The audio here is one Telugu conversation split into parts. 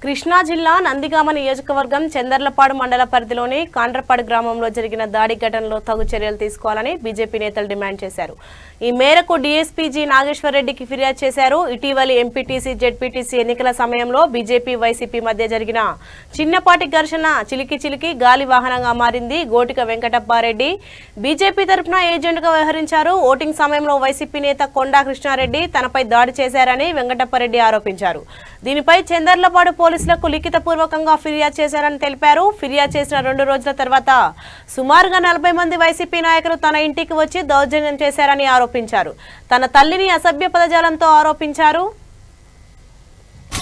కృష్ణా జిల్లా నందిగామ నియోజకవర్గం చందర్లపాడు మండల పరిధిలోని కాండ్రపాడు గ్రామంలో జరిగిన దాడి ఘటనలో తగు చర్యలు తీసుకోవాలని బీజేపీ నేతలు డిమాండ్ చేశారు. ఈ మేరకు డీఎస్పీ జి నాగేశ్వరరెడ్డికి ఫిర్యాదు చేశారు. ఇటీవలి ఎంపీటీసీ జెడ్పీటీసీ ఎన్నికల సమయంలో బీజేపీ వైసీపీ మధ్య జరిగిన చిన్నపాటి ఘర్షణ చిలికి గాలి వాహనంగా మారింది. గోటిక వెంకటప్పారెడ్డి బీజేపీ తరఫున ఏజెంట్గా వ్యవహరించారు. ఓటింగ్ సమయంలో వైసీపీ నేత కొండా కృష్ణారెడ్డి తనపై దాడి చేశారని వెంకటప్పారెడ్డి ఆరోపించారు. దీనిపై చందర్లపాడు పోలీసులకు లిఖితపూర్వకంగా ఫిర్యాదు చేశారని తెలిపారు. ఫిర్యాదు చేసిన 2 రోజుల తర్వాత సుమారుగా 40 మంది వైసీపీ నాయకులు తన ఇంటికి వచ్చి దౌర్జన్యం చేశారని ఆరోపించారు. తన తల్లిని అసభ్య పదజాలంతో ఆరోపించారు.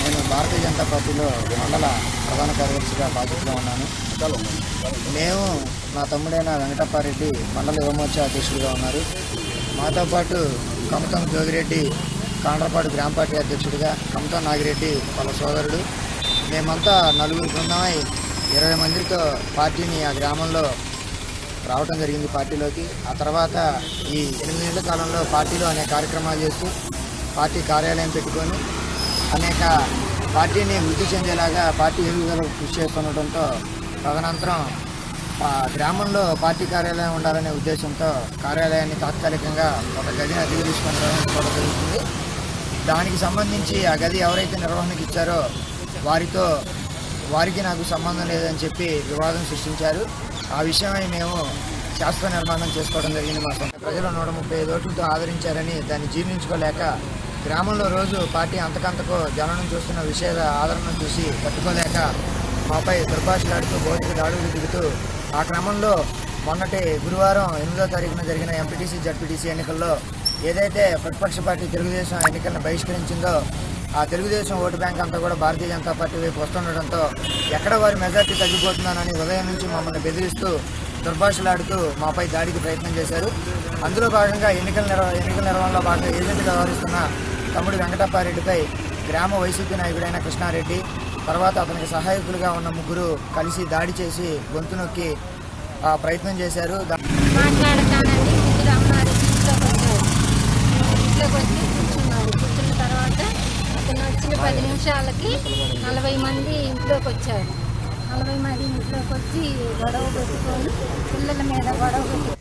నేను భారతీయ జనతా పార్టీలో మండల ప్రధాన కార్యదర్శిగా బాధ్యతగా ఉన్నాను. మేము నా తమ్ముడైన వెంకటప్పారెడ్డి మండల యువమోర్చా అధ్యక్షుడిగా ఉన్నారు. మాతో పాటు కమతం జోగిరెడ్డి కాండ్రపాడు గ్రామ పార్టీ అధ్యక్షుడిగా, కమతం నాగిరెడ్డి వాళ్ళ సోదరుడు, మేమంతా 4 బృందమై 20 మందితో పార్టీని ఆ గ్రామంలో రావడం జరిగింది పార్టీలోకి. ఆ తర్వాత ఈ 8 నెలల కాలంలో పార్టీలో అనేక కార్యక్రమాలు చేస్తూ పార్టీ కార్యాలయం పెట్టుకొని అనేక పార్టీని వృద్ధి చెందేలాగా పార్టీ ఎదుగుదలకు కృషి చేస్తుండటంతో తదనంతరం గ్రామంలో పార్టీ కార్యాలయం ఉండాలనే ఉద్దేశంతో కార్యాలయాన్ని తాత్కాలికంగా ఒక గదిని అద్దెకు తీసుకొని నిర్వహించుకోవడం జరుగుతుంది. దానికి సంబంధించి ఆ గది ఎవరైతే నిర్వహణకు ఇచ్చారో వారికి నాకు సంబంధం లేదని చెప్పి వివాదం సృష్టించారు. ఆ విషయమై మేము శాశ్వత నిర్మాణం చేసుకోవడం జరిగింది. మా సొంత ప్రజలు 135 ఓట్లతో ఆదరించారని దాన్ని జీర్ణించుకోలేక గ్రామంలో రోజు పార్టీ అంతకంతకు జననం చూస్తున్న విషయ ఆదరణను చూసి తట్టుకోలేక మాపై దుర్భాషలాడుతూ భౌతిక దాడులు దిగుతూ ఆ క్రమంలో మొన్నటి గురువారం 8వ తారీఖున జరిగిన ఎంపీటీసీ జడ్పీటీసీ ఎన్నికల్లో ఏదైతే ప్రతిపక్ష పార్టీ తెలుగుదేశం ఎన్నికలను బహిష్కరించిందో ఆ తెలుగుదేశం ఓటు బ్యాంక్ అంతా కూడా భారతీయ జనతా పార్టీ వైపు వస్తుండటంతో ఎక్కడ వారి మెజార్టీ తగ్గిపోతుందనని ఉదయం నుంచి మమ్మల్ని బెదిరిస్తూ దుర్భాషలాడుతూ మాపై దాడికి ప్రయత్నం చేశారు. అందులో భాగంగా ఎన్నికల నిర్వహణలో భాగంగా ఏజెంట్గా వ్యవహరిస్తున్న తమ్ముడు వెంకటప్పారెడ్డిపై గ్రామ వైసీపీ నాయకుడైన కృష్ణారెడ్డి, తర్వాత అతనికి సహాయకులుగా ఉన్న 3 కలిసి దాడి చేసి గొంతు నొక్కి ప్రయత్నం చేశారు. కూర్చున్న తర్వాత అతను వచ్చిన 10 నిమిషాలకి 40 మంది ఇంట్లోకి వచ్చారు. 40 మంది ఇంట్లోకి వచ్చి గొడవ పెట్టుకొని పిల్లల మీద గొడవ పెట్టి